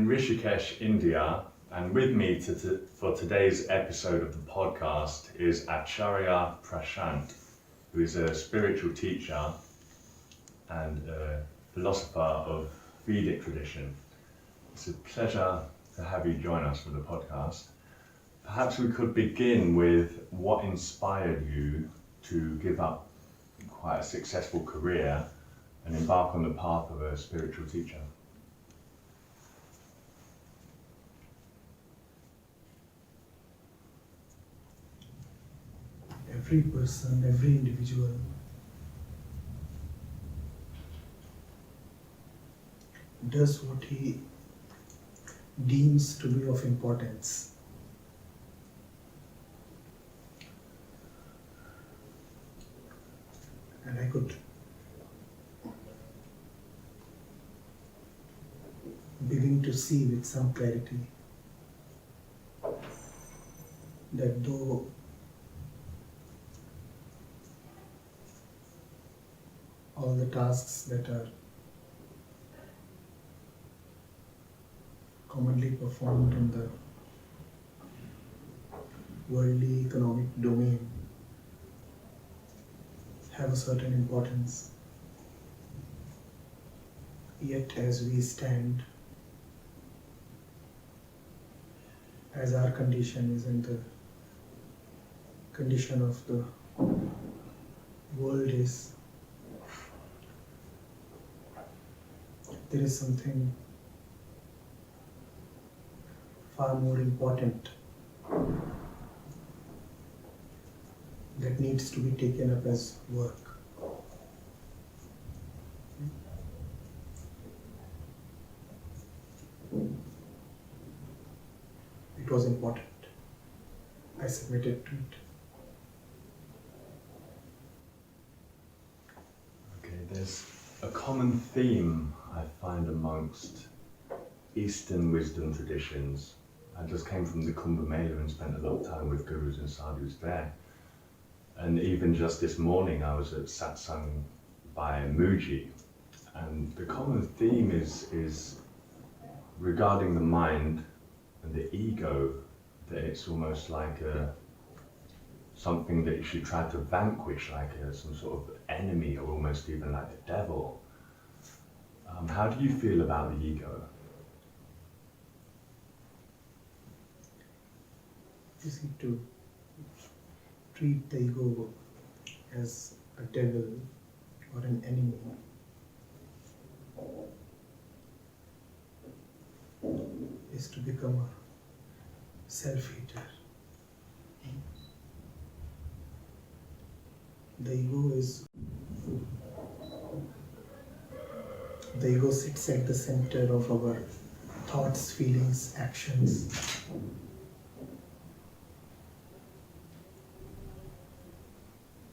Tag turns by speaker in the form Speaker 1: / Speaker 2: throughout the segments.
Speaker 1: in Rishikesh, India, and with me for today's episode of the podcast is Acharya Prashant, who is a spiritual teacher and a philosopher of Vedic tradition. It's a pleasure to have you join us for the podcast. Perhaps we could begin with what inspired you to give up quite a successful career and embark on the path of a spiritual teacher.
Speaker 2: Every person, every individual does what he deems to be of importance. And I could begin to see with some clarity that though all the tasks that are commonly performed in the worldly economic domain have a certain importance, yet as we stand, as our condition is in the condition of the world is, there is something far more important that needs to be taken up as work. It was important. I submitted to it.
Speaker 1: Okay, there's a common theme I find amongst Eastern wisdom traditions. I just came from the Kumbh Mela and spent a lot of time with gurus and sadhus there. And even just this morning I was at satsang by Muji. And the common theme is regarding the mind and the ego, that it's almost like something that you should try to vanquish, like some sort of enemy or almost even like the devil. How do you feel about the ego?
Speaker 2: You see, to treat the ego as a devil or an enemy is to become a self-hater. The ego sits at the center of our thoughts, feelings, actions.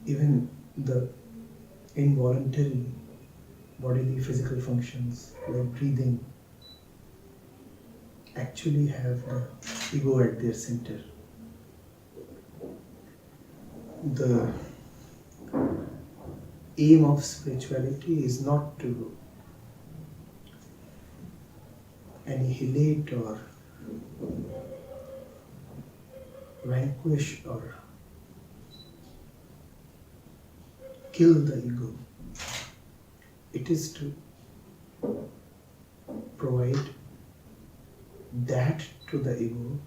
Speaker 2: Even the involuntary bodily physical functions like breathing actually have the ego at their center. The aim of spirituality is not to annihilate or vanquish or kill the ego. It is to provide that to the ego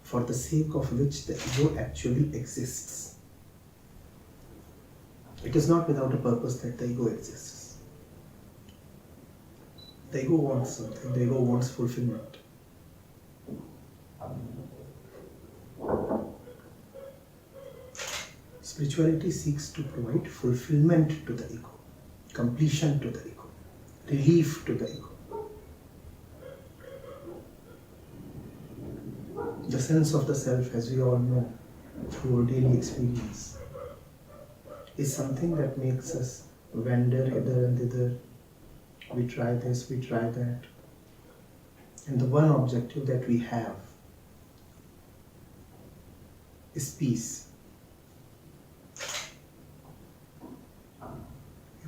Speaker 2: for the sake of which the ego actually exists. It is not without a purpose that the ego exists. The ego wants something, the ego wants fulfillment. Spirituality seeks to provide fulfillment to the ego, completion to the ego, relief to the ego. The sense of the self, as we all know through our daily experience, is something that makes us wander hither and thither. We try this, we try that. And the one objective that we have is peace.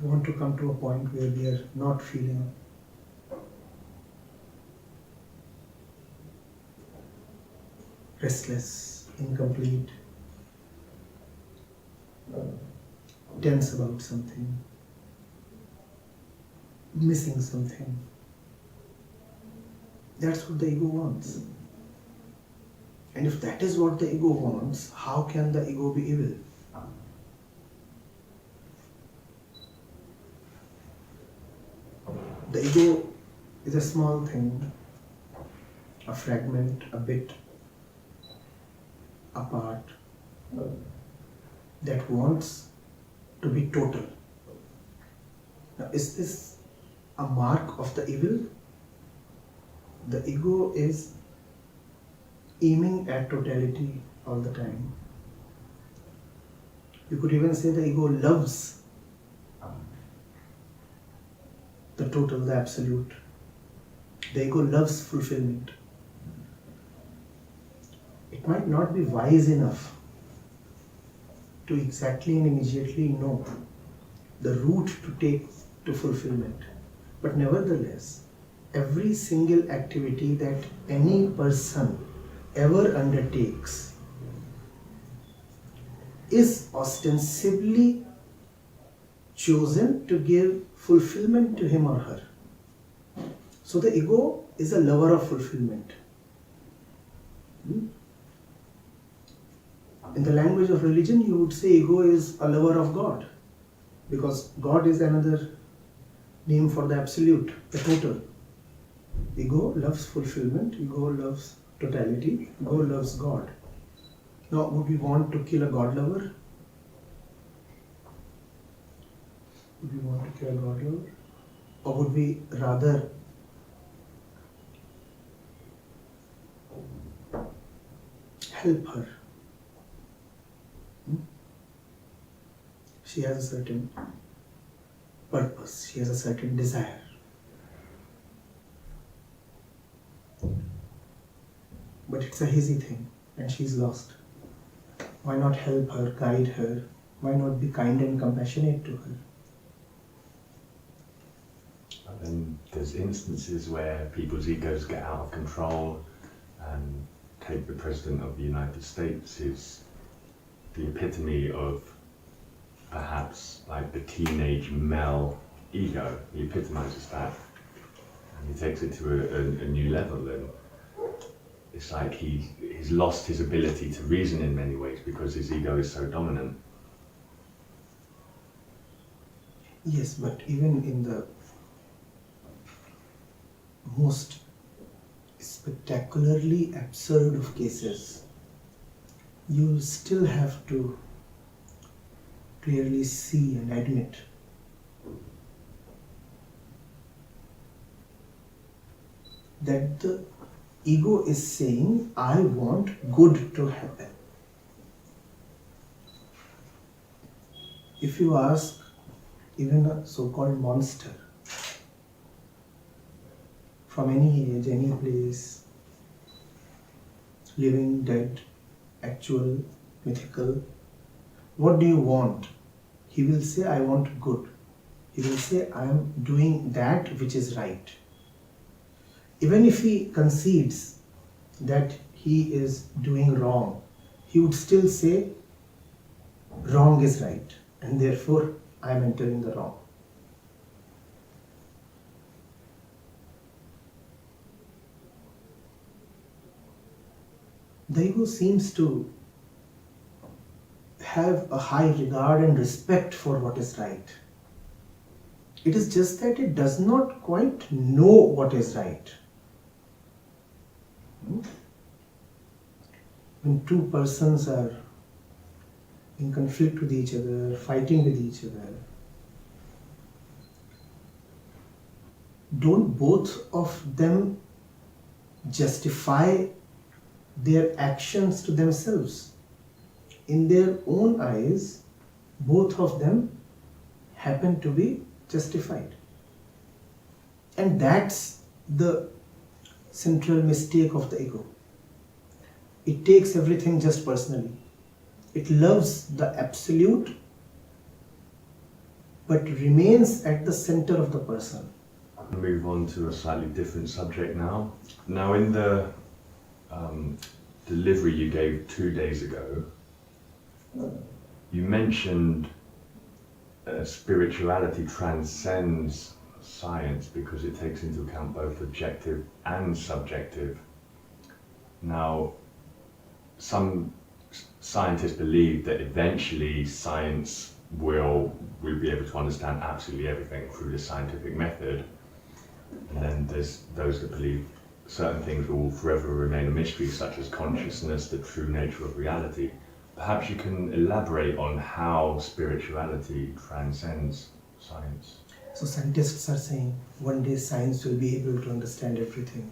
Speaker 2: We want to come to a point where we are not feeling restless, incomplete, tense about something, missing something. That's what the ego wants. And if that is what the ego wants, how can the ego be evil? The ego is a small thing, a fragment, a bit, a part that wants to be total. Now, is this a mark of the evil? The ego is aiming at totality all the time. You could even say the ego loves the total, the absolute. The ego loves fulfillment. It might not be wise enough to exactly and immediately know the route to take to fulfillment. But nevertheless, every single activity that any person ever undertakes is ostensibly chosen to give fulfillment to him or her. So the ego is a lover of fulfillment. In the language of religion, you would say ego is a lover of God, because God is another name for the absolute, the total. Ego loves fulfillment, ego loves totality, ego loves God. Now, would we want to kill a God lover? Would we want to kill a God lover? Or would we rather help her? She has a certain purpose, she has a certain desire. But it's a hazy thing and she's lost. Why not help her, guide her? Why not be kind and compassionate to her?
Speaker 1: And then there's instances where people's egos get out of control, and take the President of the United States, is the epitome of perhaps like the teenage male ego. He epitomizes that, and he takes it to a new level, and it's like he's lost his ability to reason in many ways because his ego is so dominant.
Speaker 2: Yes, but even in the most spectacularly absurd of cases, you still have to clearly see and admit that the ego is saying, I want good to happen. If you ask even a so-called monster from any age, any place, living, dead, actual, mythical, what do you want? He will say, I want good. He will say, I am doing that which is right. Even if he concedes that he is doing wrong, he would still say, wrong is right, and therefore I am entering the wrong. The ego seems to have a high regard and respect for what is right. It is just that it does not quite know what is right. When two persons are in conflict with each other, fighting with each other, don't both of them justify their actions to themselves? In their own eyes, both of them happen to be justified. And that's the central mistake of the ego. It takes everything just personally. It loves the absolute, but remains at the center of the person.
Speaker 1: Move on to a slightly different subject now. Now, in the delivery you gave 2 days ago, you mentioned spirituality transcends science because it takes into account both objective and subjective. Now, some scientists believe that eventually science we'll be able to understand absolutely everything through the scientific method, and then there's those that believe certain things will forever remain a mystery, such as consciousness, the true nature of reality. Perhaps you can elaborate on how spirituality transcends science.
Speaker 2: So scientists are saying one day science will be able to understand everything.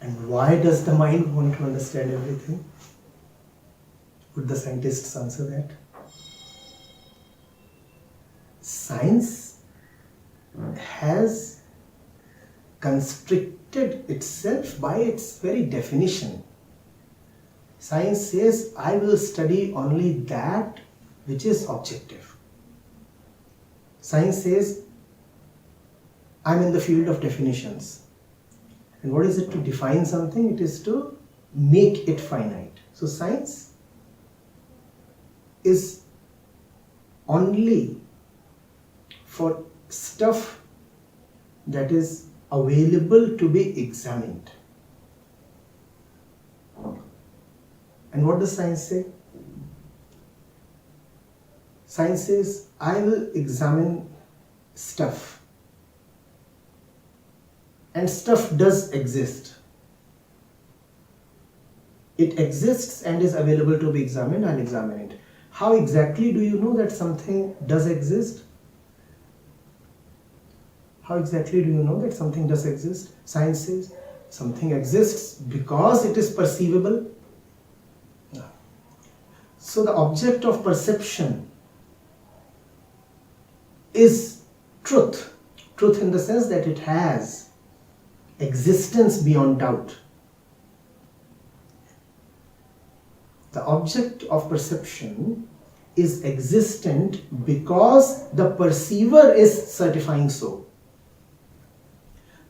Speaker 2: And why does the mind want to understand everything? Would the scientists answer that? Science has constricted itself by its very definition. Science says, I will study only that which is objective. Science says, I'm in the field of definitions. And what is it to define something? It is to make it finite. So science is only for stuff that is available to be examined. And what does science say? Science says, I will examine stuff. And stuff does exist. It exists and is available to be examined. I'll examine it. How exactly do you know that something does exist? How exactly do you know that something does exist? Science says something exists because it is perceivable. So the object of perception is truth. Truth in the sense that it has existence beyond doubt. The object of perception is existent because the perceiver is certifying so.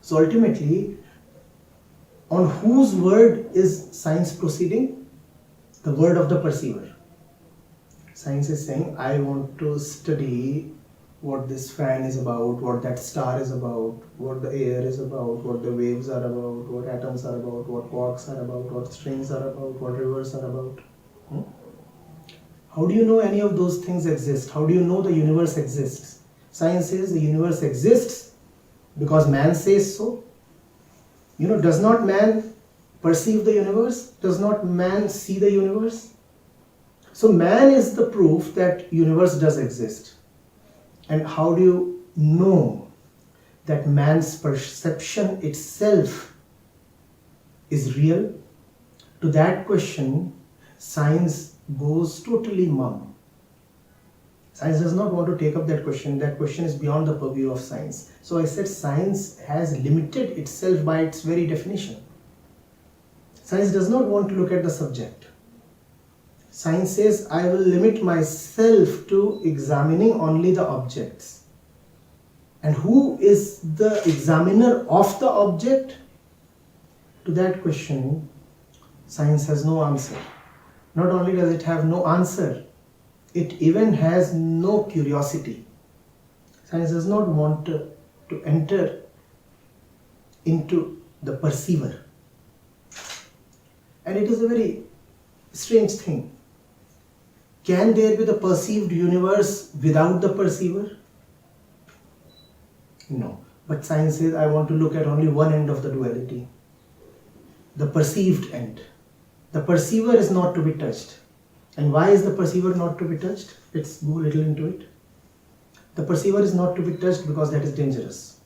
Speaker 2: So ultimately, on whose word is science proceeding? The word of the perceiver. Science is saying, I want to study what this fan is about, what that star is about, what the air is about, what the waves are about, what atoms are about, what quarks are about, what strings are about, what rivers are about. How do you know any of those things exist? How do you know the universe exists? Science says the universe exists because man says so. Does not man perceive the universe? Does not man see the universe? So man is the proof that universe does exist. And how do you know that man's perception itself is real? To that question, science goes totally mum. Science does not want to take up that question. That question is beyond the purview of science. So I said science has limited itself by its very definition. Science does not want to look at the subject. Science says, I will limit myself to examining only the objects. And who is the examiner of the object? To that question, science has no answer. Not only does it have no answer, it even has no curiosity. Science does not want to enter into the perceiver. And it is a very strange thing. Can there be the perceived universe without the perceiver? No. But science says, I want to look at only one end of the duality. The perceived end. The perceiver is not to be touched. And why is the perceiver not to be touched? Let's go a little into it. The perceiver is not to be touched because that is dangerous.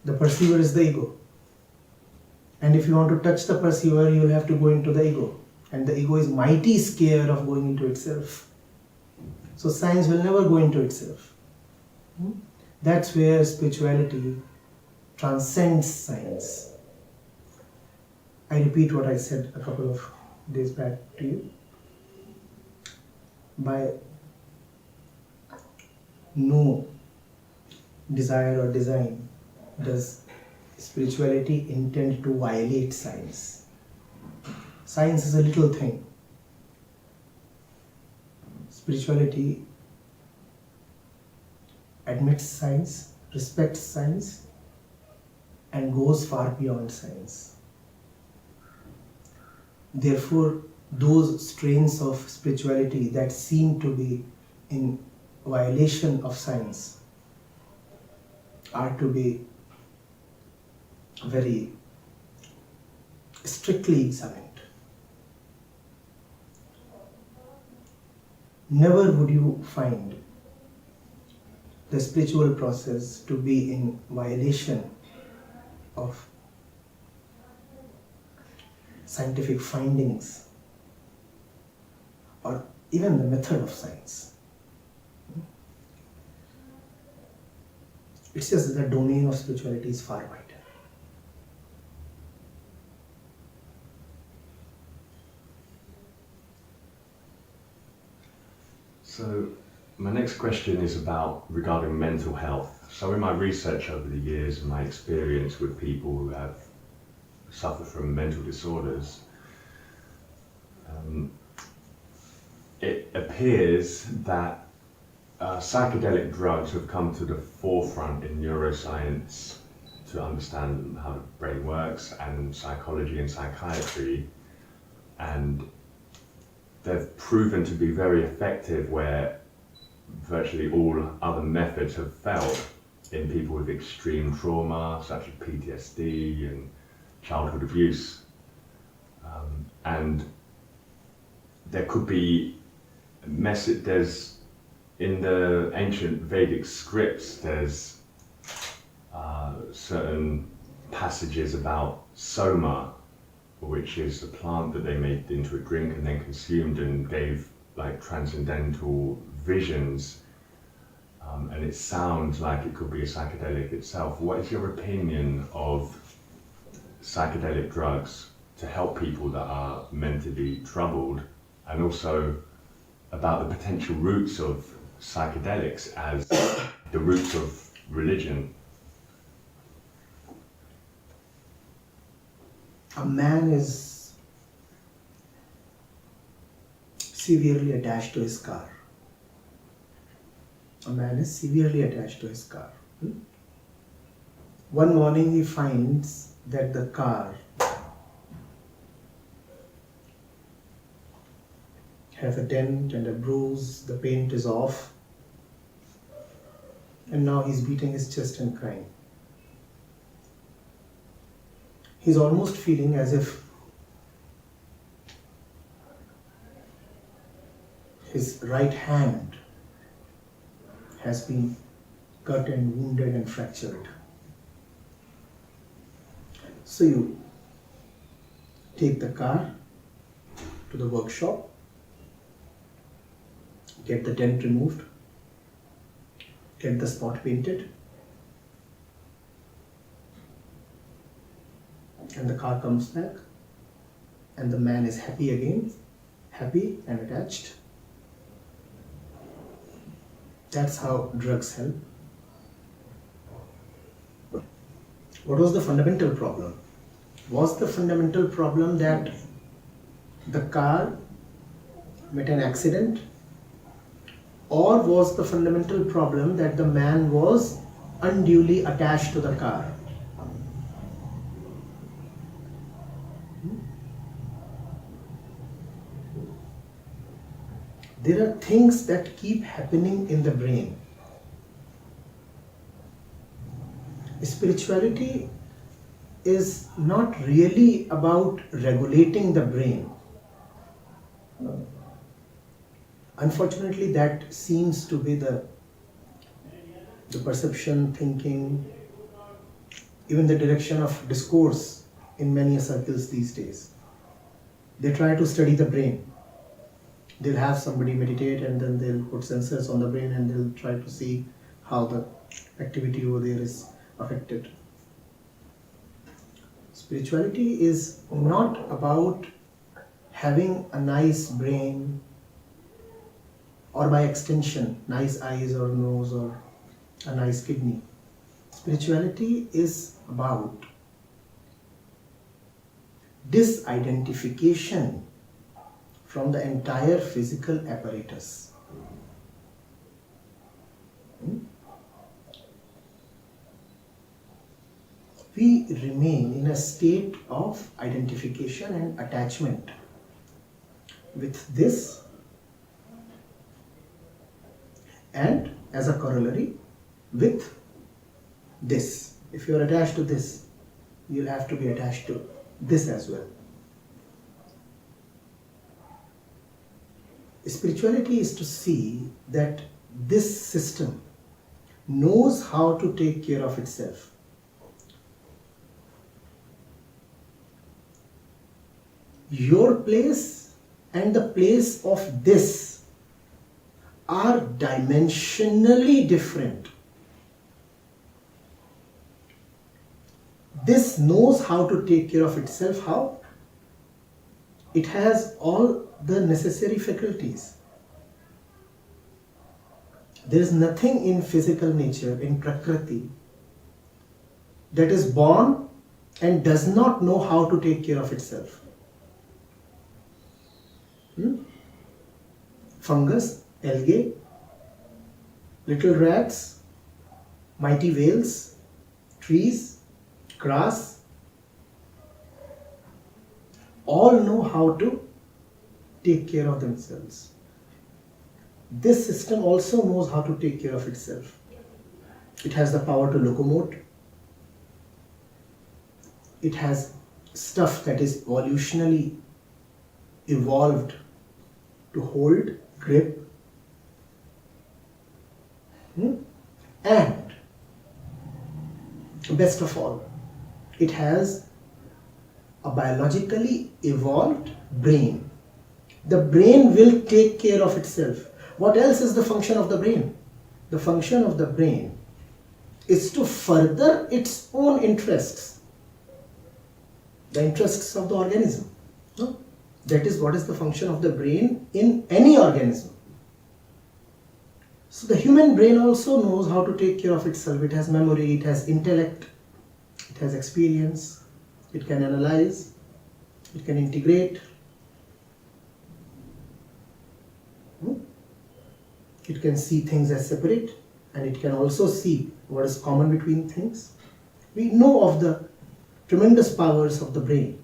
Speaker 2: The perceiver is the ego. And if you want to touch the perceiver, you will have to go into the ego. And the ego is mighty scared of going into itself. So science will never go into itself. That's where spirituality transcends science. I repeat what I said a couple of days back to you. By no desire or design does spirituality intend to violate science. Science is a little thing. Spirituality admits science, respects science, and goes far beyond science. Therefore, those strains of spirituality that seem to be in violation of science are to be very strictly examined. Never would you find the spiritual process to be in violation of scientific findings or even the method of science. It's just that the domain of spirituality is far wider.
Speaker 1: So my next question is regarding mental health. So in my research over the years and my experience with people who have suffered from mental disorders, it appears that psychedelic drugs have come to the forefront in neuroscience to understand how the brain works, and psychology and psychiatry, and they've proven to be very effective where virtually all other methods have failed in people with extreme trauma such as PTSD and childhood abuse. And there could be there's in the ancient Vedic scripts, there's certain passages about soma, which is a plant that they made into a drink and then consumed and gave like transcendental visions. And it sounds like it could be a psychedelic itself. What is your opinion of psychedelic drugs to help people that are mentally troubled, and also about the potential roots of psychedelics as the roots of religion?
Speaker 2: A man is severely attached to his car. A man is severely attached to his car. One morning he finds that the car has a dent and a bruise, the paint is off, and now he's beating his chest and crying. He's almost feeling as if his right hand has been cut and wounded and fractured. So you take the car to the workshop, get the dent removed, get the spot painted, and the car comes back, and the man is happy again, happy and attached. That's how drugs help. What was the fundamental problem? Was the fundamental problem that the car met an accident? Or was the fundamental problem that the man was unduly attached to the car? There are things that keep happening in the brain. Spirituality is not really about regulating the brain. Unfortunately, that seems to be the perception, thinking, even the direction of discourse in many circles these days. They try to study the brain. They'll have somebody meditate and then they'll put sensors on the brain and they'll try to see how the activity over there is affected. Spirituality is not about having a nice brain, or by extension, nice eyes or nose or a nice kidney. Spirituality is about disidentification from the entire physical apparatus. We remain in a state of identification and attachment with this, and as a corollary with this. If you are attached to this, you'll have to be attached to this as well. Spirituality is to see that this system knows how to take care of itself. Your place and the place of this are dimensionally different. This knows how to take care of itself. How? It has all the necessary faculties. There is nothing in physical nature, in Prakriti, that is born and does not know how to take care of itself. Fungus, algae, little rats, mighty whales, trees, grass, all know how to take care of themselves. This system also knows how to take care of itself. It has the power to locomote. It has stuff that is evolutionally evolved to hold, grip, and best of all, it has a biologically evolved brain. The brain will take care of itself. What else is the function of the brain? The function of the brain is to further its own interests, the interests of the organism. No? That is what is the function of the brain in any organism. So the human brain also knows how to take care of itself. It has memory, it has intellect, it has experience, it can analyze, it can integrate. It can see things as separate, and it can also see what is common between things. We know of the tremendous powers of the brain.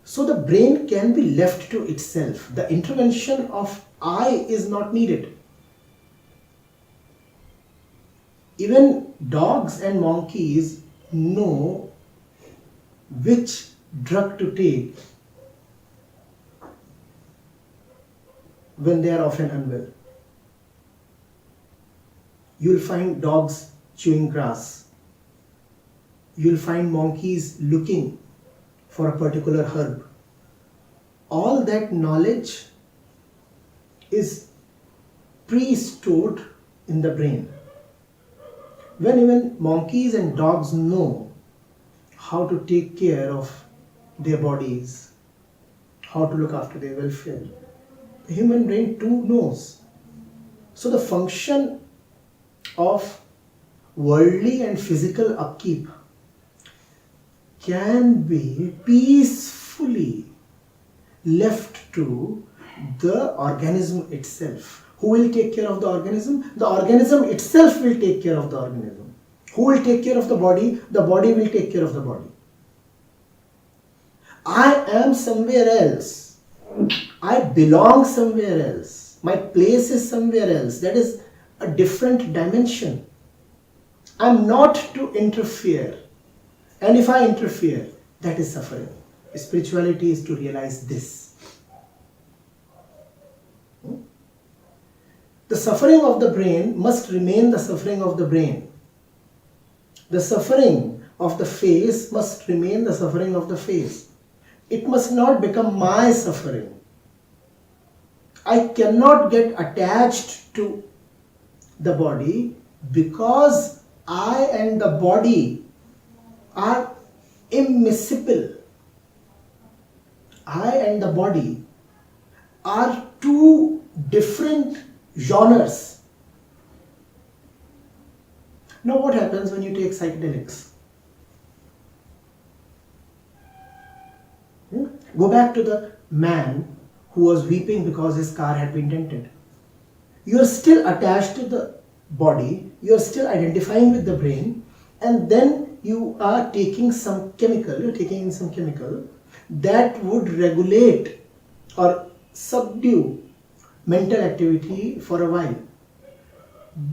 Speaker 2: So the brain can be left to itself. The intervention of I is not needed. Even dogs and monkeys know which drug to take when they are often unwell. You'll find dogs chewing grass. You'll find monkeys looking for a particular herb. All that knowledge is pre-stored in the brain. When even monkeys and dogs know how to take care of their bodies, how to look after their welfare, the human brain too knows. So the function of worldly and physical upkeep can be peacefully left to the organism itself. Who will take care of the organism? The organism itself will take care of the organism. Who will take care of the body? The body will take care of the body. I am somewhere else. I belong somewhere else. My place is somewhere else. That is a different dimension. I am not to interfere. And if I interfere, that is suffering. Spirituality is to realize this. The suffering of the brain must remain the suffering of the brain. The suffering of the face must remain the suffering of the face. It must not become my suffering. I cannot get attached to the body because I and the body are immiscible. I and the body are two different genres. Now what happens when you take psychedelics? Go back to the man who was weeping because his car had been dented. You are still attached to the body, you are still identifying with the brain, and then you are taking some chemical, you're taking in some chemical that would regulate or subdue mental activity for a while.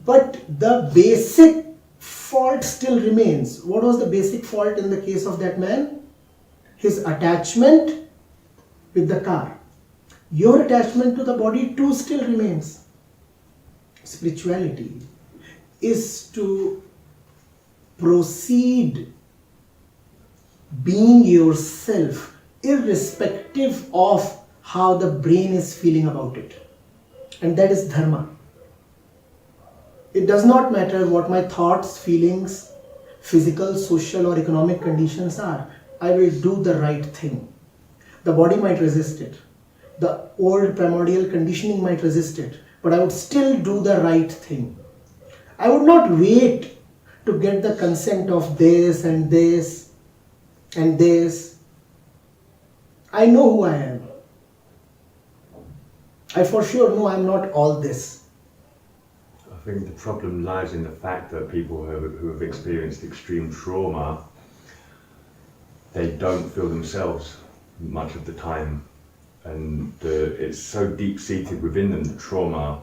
Speaker 2: But the basic fault still remains. What was the basic fault in the case of that man? His attachment with the car. Your attachment to the body too still remains. Spirituality is to proceed being yourself irrespective of how the brain is feeling about it. And that is dharma. It does not matter what my thoughts, feelings, physical, social or economic conditions are. I will do the right thing. The body might resist it. The old primordial conditioning might resist it. But I would still do the right thing. I would not wait to get the consent of this and this and this. I know who I am. I for sure know I am not all this.
Speaker 1: I think the problem lies in the fact that people who have experienced extreme trauma, they don't feel themselves much of the time. And it's so deep-seated within them, the trauma,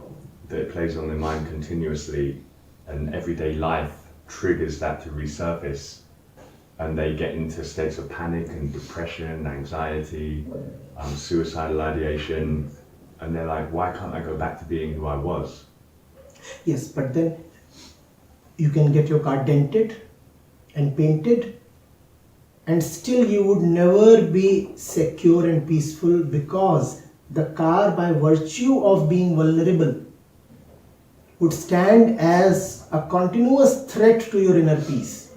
Speaker 1: that it plays on their mind continuously, and everyday life triggers that to resurface, and they get into states of panic and depression, anxiety, suicidal ideation, and they're like, why can't I go back to being who I was?
Speaker 2: Yes, but then you can get your car dented and painted, and still you would never be secure and peaceful, because the car, by virtue of being vulnerable, would stand as a continuous threat to your inner peace.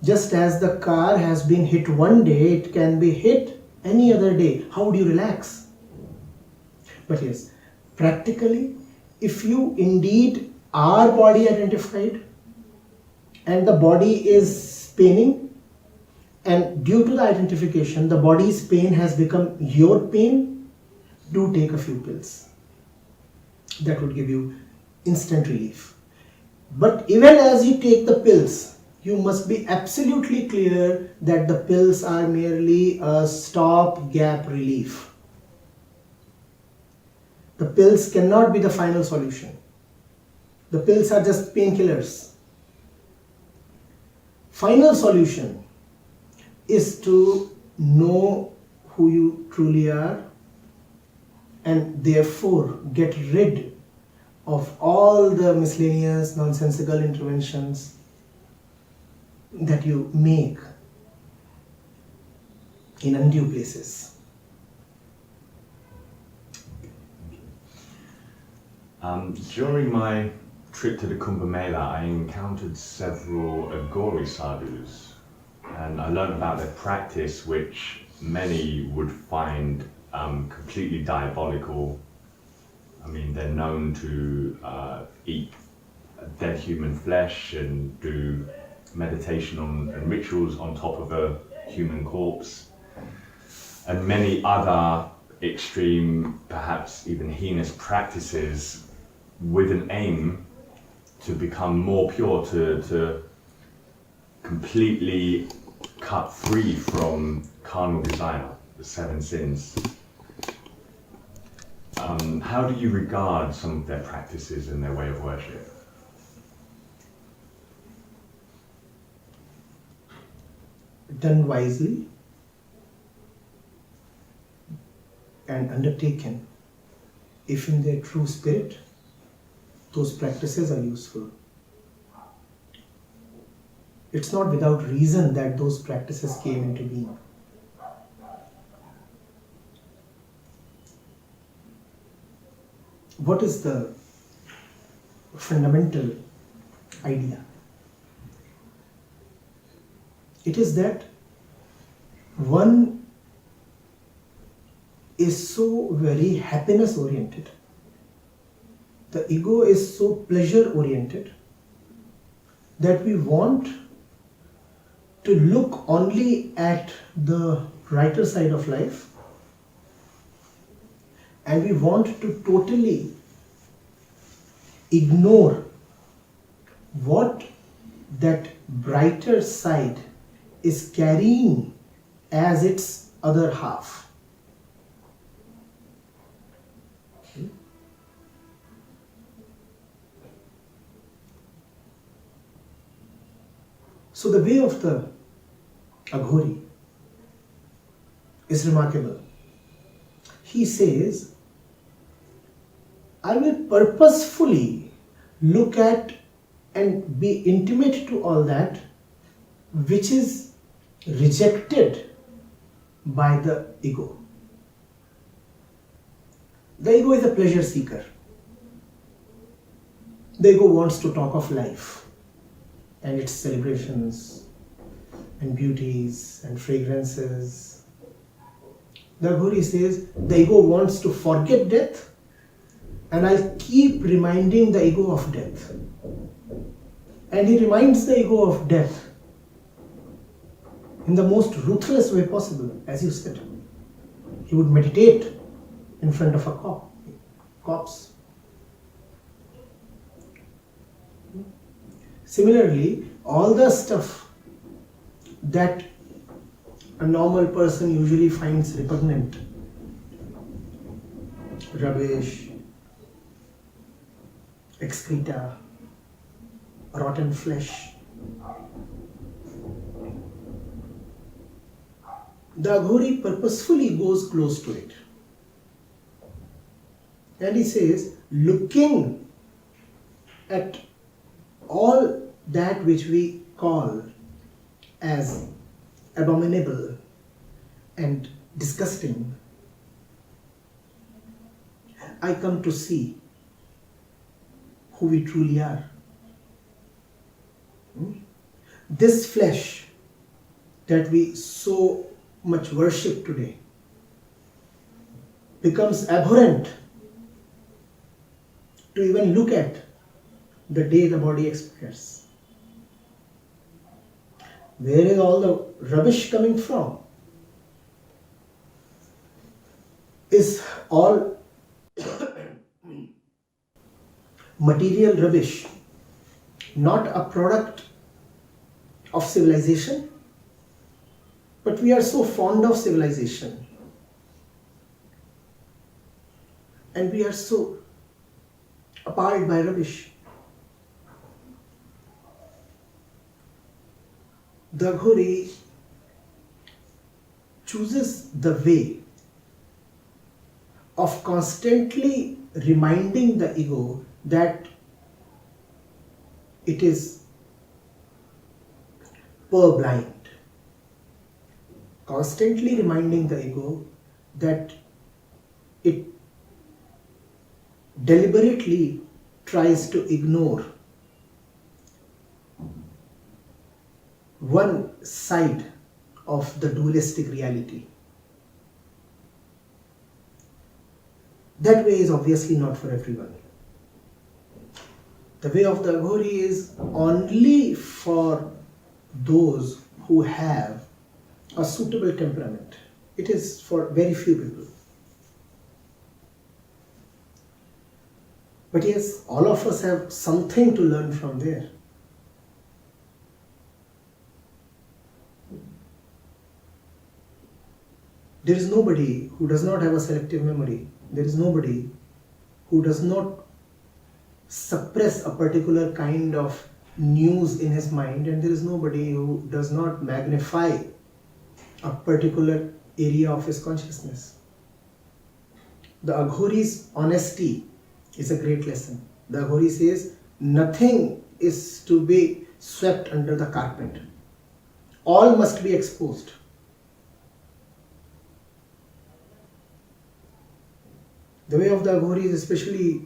Speaker 2: Just as the car has been hit one day, it can be hit any other day. How would you relax? But yes, practically, if you indeed are body identified and the body is paining, and due to the identification, the body's pain has become your pain, do take a few pills. That would give you instant relief. But even as you take the pills, you must be absolutely clear that the pills are merely a stop-gap relief. The pills cannot be the final solution. The pills are just painkillers. Final solution is to know who you truly are, and therefore get rid of all the miscellaneous nonsensical interventions that you make in undue places.
Speaker 1: During my trip to the Kumbh Mela, I encountered several Agori sadhus, and I learned about their practice, which many would find completely diabolical. I mean, they're known to eat dead human flesh and do meditation and rituals on top of a human corpse, and many other extreme, perhaps even heinous practices, with an aim to become more pure, to completely cut free from carnal desire, the 7 sins. How do you regard some of their practices and their way of worship?
Speaker 2: Done wisely and undertaken, if in their true spirit, those practices are useful. It's not without reason that those practices came into being. What is the fundamental idea? It is that one is so very happiness oriented. The ego is so pleasure oriented that we want to look only at the brighter side of life, and we want to totally ignore what that brighter side is carrying as its other half. So the way of the Aghori is remarkable. He says, I will purposefully look at and be intimate to all that which is rejected by the ego. The ego is a pleasure seeker. The ego wants to talk of life and its celebrations and beauties and fragrances. The Aghori says the ego wants to forget death, and I'll keep reminding the ego of death. And he reminds the ego of death in the most ruthless way possible, as you said. He would meditate in front of a corpse. Similarly, all the stuff that a normal person usually finds repugnant, rubbish, excreta, rotten flesh, the Aghori purposefully goes close to it. And he says, looking at all that which we call as abominable and disgusting, I come to see who we truly are. This flesh that we so much worship today becomes abhorrent to even look at the day the body expires. Where is all the rubbish coming from? Is all material rubbish not a product of civilization? But we are so fond of civilization, and we are so appalled by rubbish. The Aghori chooses the way of constantly reminding the ego that it is purblind. Constantly reminding the ego that it deliberately tries to ignore one side of the dualistic reality. That way is obviously not for everyone. The way of the Aghori is only for those who have a suitable temperament. It is for very few people. But yes, all of us have something to learn from there. There is nobody who does not have a selective memory. There is nobody who does not suppress a particular kind of news in his mind, and there is nobody who does not magnify a particular area of his consciousness. The Aghori's honesty is a great lesson. The Aghori says nothing is to be swept under the carpet. All must be exposed. The way of the Aghori is especially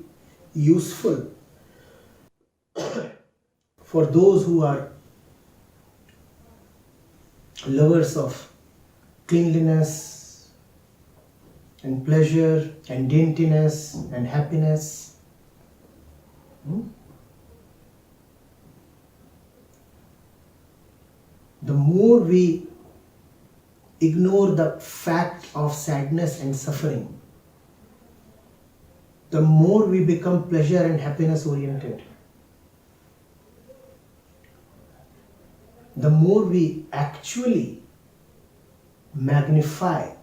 Speaker 2: useful for those who are lovers of cleanliness and pleasure and daintiness and happiness. the more we ignore the fact of sadness and suffering, the more we become pleasure and happiness oriented. The more we actually magnify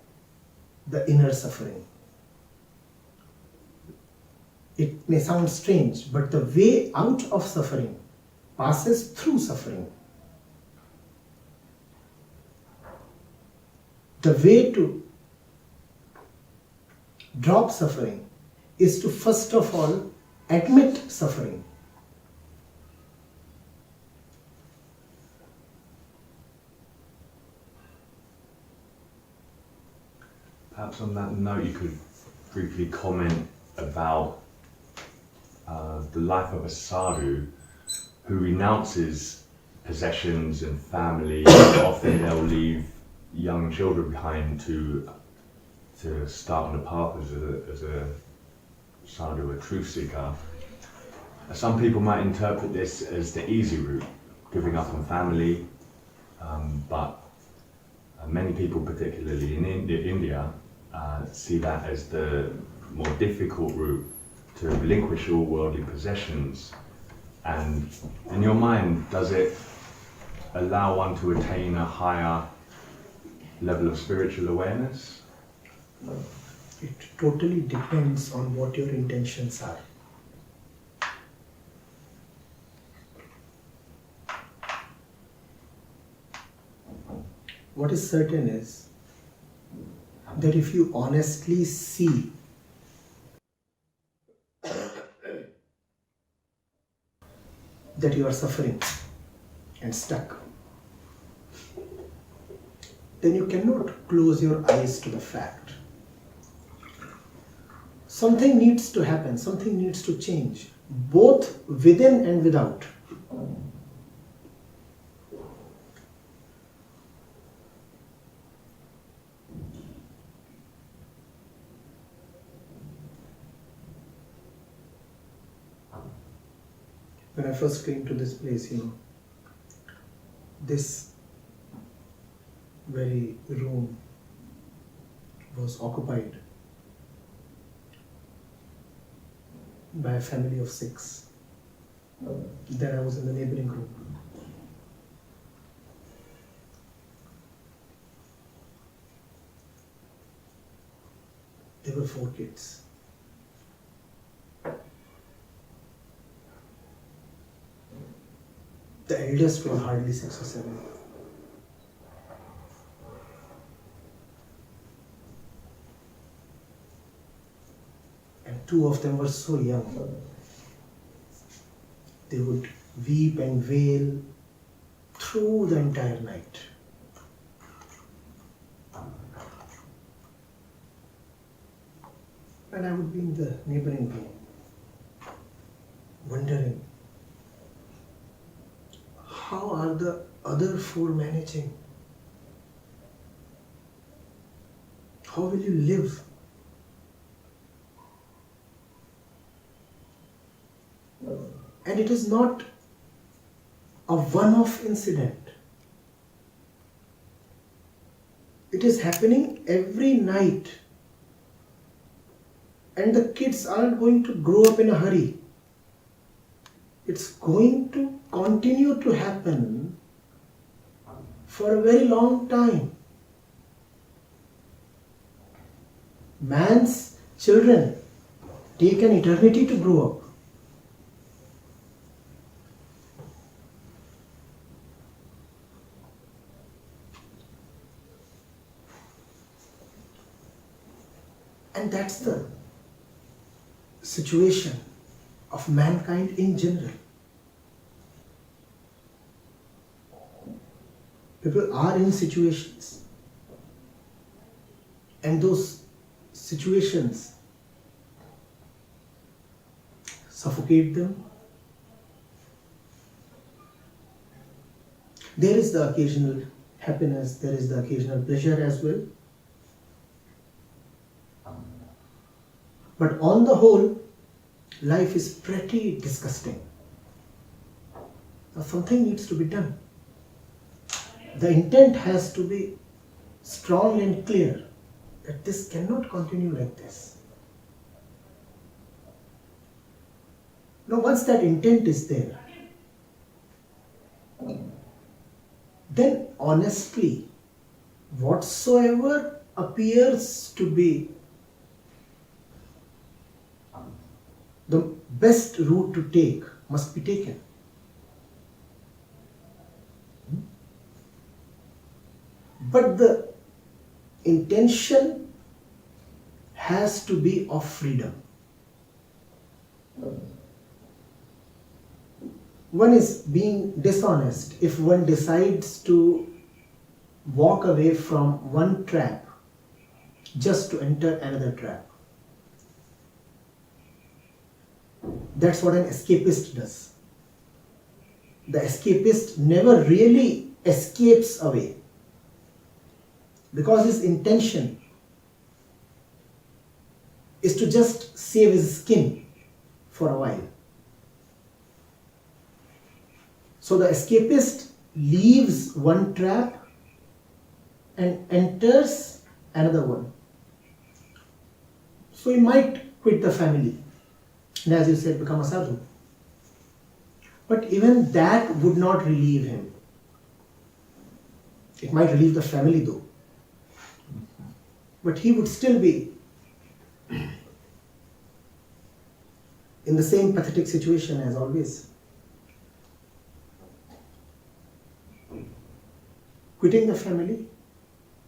Speaker 2: the inner suffering. It may sound strange, but the way out of suffering passes through suffering. The way to drop suffering is to first of all admit suffering.
Speaker 1: Perhaps on that note, you could briefly comment about the life of a sadhu who renounces possessions and family. Often they'll leave young children behind to start on the path as a sadhu, a truth seeker. Some people might interpret this as the easy route, giving up on family, but many people, particularly in India, see that as the more difficult route to relinquish all worldly possessions. And in your mind, does it allow one to attain a higher level of spiritual awareness?
Speaker 2: It totally depends on what your intentions are. What is certain is that if you honestly see that you are suffering and stuck, then you cannot close your eyes to the fact. Something needs to happen, something needs to change, both within and without. When I first came to this place, this very room was occupied by a family of 6. Then I was in the neighboring room. There were 4 kids. The eldest was hardly 6 or 7. And 2 of them were so young. They would weep and wail through the entire night. And I would be in the neighboring room, wondering, how are the other 4 managing? How will you live? And it is not a one-off incident. It is happening every night. And the kids aren't going to grow up in a hurry. It's going to continue to happen for a very long time. Man's children take an eternity to grow up. And that's the situation of mankind in general. People are in situations, and those situations suffocate them. There is the occasional happiness, there is the occasional pleasure as well. But on the whole, life is pretty disgusting. Now something needs to be done. the intent has to be strong and clear that this cannot continue like this. Now, once that intent is there, then honestly, whatsoever appears to be the best route to take must be taken. But the intention has to be of freedom. One is being dishonest if one decides to walk away from one trap just to enter another trap. That's what an escapist does. The escapist never really escapes away because his intention is to just save his skin for a while. So the escapist leaves one trap and enters another one. So he might quit the family and, as you said, become a sadhu. But even that would not relieve him. It might relieve the family though. But he would still be in the same pathetic situation as always. Quitting the family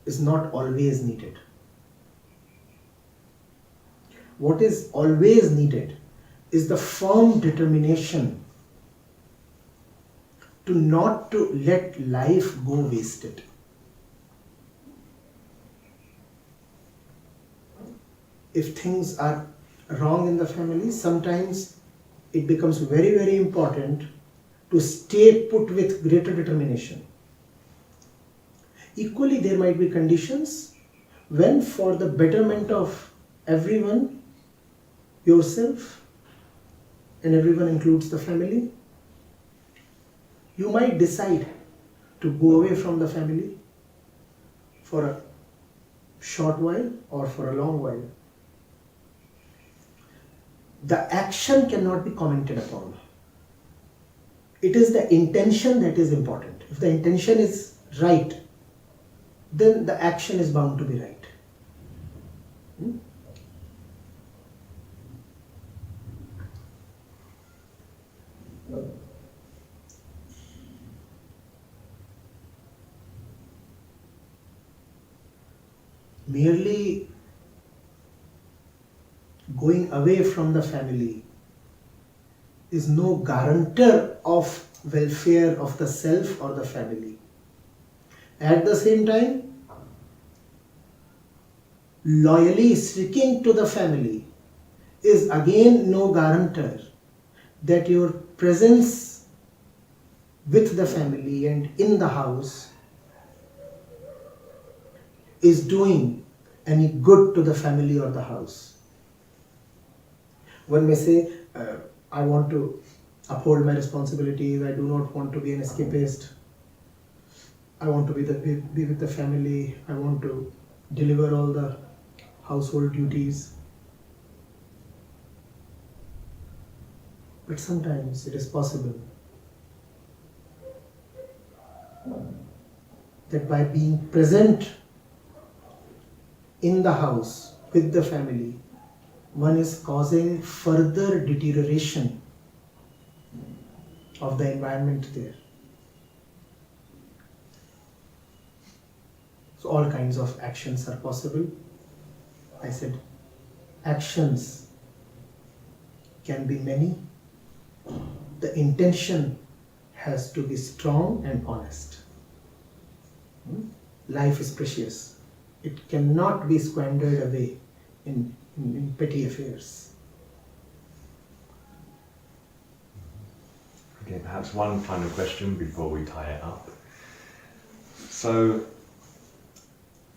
Speaker 2: is not always needed. What is always needed is the firm determination to not to let life go wasted. If things are wrong in the family, sometimes it becomes very, very important to stay put with greater determination. Equally, there might be conditions when, for the betterment of everyone, yourself, and everyone includes the family, you might decide to go away from the family for a short while or for a long while. The action cannot be commented upon. It is the intention that is important. If the intention is right, then the action is bound to be right. Merely going away from the family is no guarantor of welfare of the self or the family. At the same time, loyally sticking to the family is again no guarantor that your presence with the family and in the house is doing any good to the family or the house. One may say, I want to uphold my responsibilities, I do not want to be an escapist, I want to be with the family, I want to deliver all the household duties. But sometimes it is possible that by being present in the house with the family, one is causing further deterioration of the environment there. So all kinds of actions are possible. I said actions can be many. The intention has to be strong and honest. Life is precious. It cannot be squandered away in petty affairs.
Speaker 1: Okay, perhaps one final question before we tie it up. So,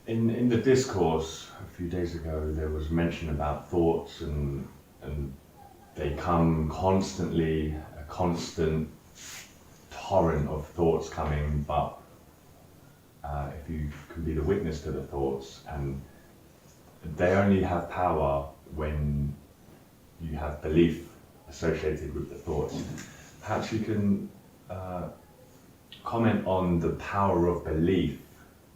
Speaker 1: in the discourse a few days ago, there was mention about thoughts and they come constantly, a constant torrent of thoughts coming, but if you can be the witness to the thoughts, and they only have power when you have belief associated with the thoughts. Perhaps you can comment on the power of belief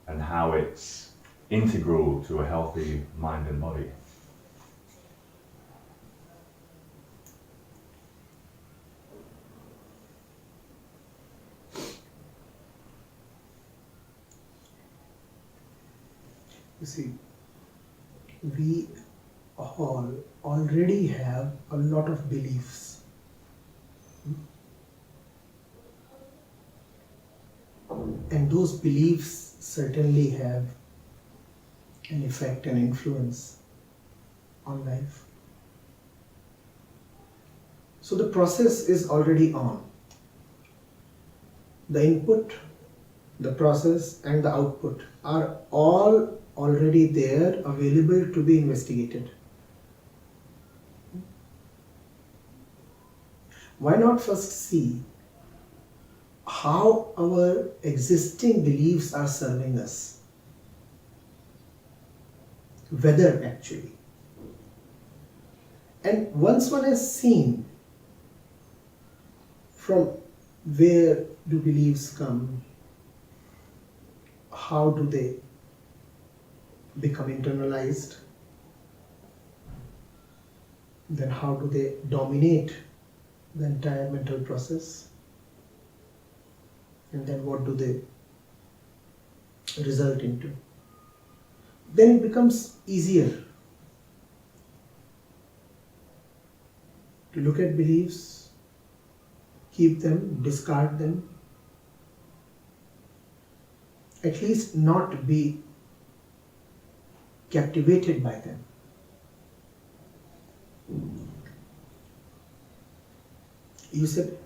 Speaker 1: and how it's integral to a healthy mind and body.
Speaker 2: You see, we all already have a lot of beliefs. And those beliefs certainly have an effect and influence on life. So the process is already on. The input, the process, and the output are all already there, available to be investigated. Why not first see how our existing beliefs are serving us? Whether actually. And once one has seen from where do beliefs come, how do they become internalized, then how do they dominate the entire mental process, and then what do they result into, then it becomes easier to look at beliefs, keep them, discard them, at least not be captivated by them. You said,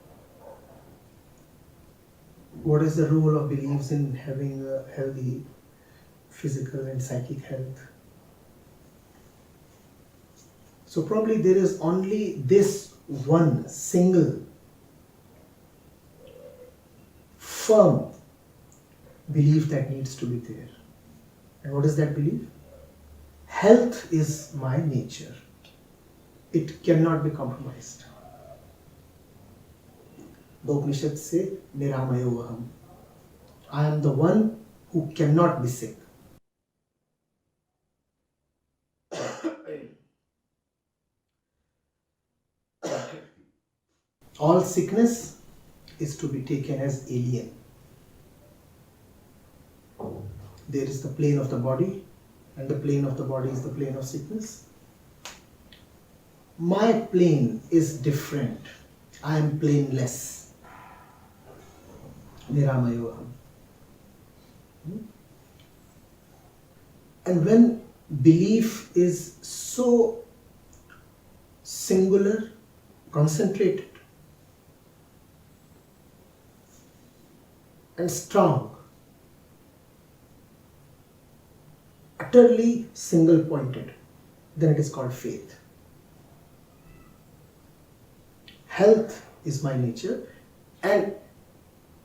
Speaker 2: what is the role of beliefs in having a healthy physical and psychic health? So probably there is only this one single firm belief that needs to be there. And what is that belief? Health is my nature. It cannot be compromised. The Upanishads say, Niramayo Vaham. I am the one who cannot be sick. All sickness is to be taken as alien. There is the plane of the body, and the plane of the body is the plane of sickness. My plane is different. I am planeless. Niramayo. And when belief is so singular, concentrated, and strong, utterly single pointed, then it is called faith. Health is my nature, and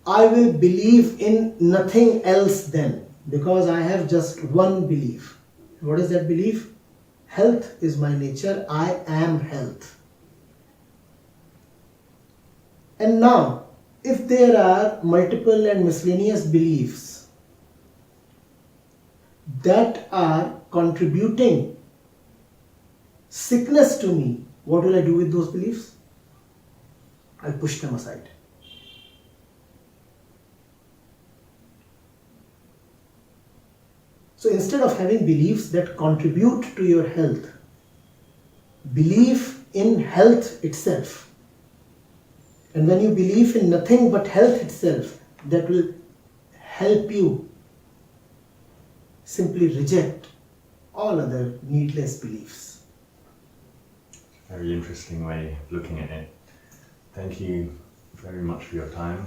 Speaker 2: I will believe in nothing else then, because I have just one belief. What is that belief? Health is my nature, I am health. And now, if there are multiple and miscellaneous beliefs that are contributing sickness to me, what will I do with those beliefs? I'll push them aside. So instead of having beliefs that contribute to your health, believe in health itself. And when you believe in nothing but health itself, that will help you simply reject all other needless beliefs.
Speaker 1: Very interesting way of looking at it. Thank you very much for your time.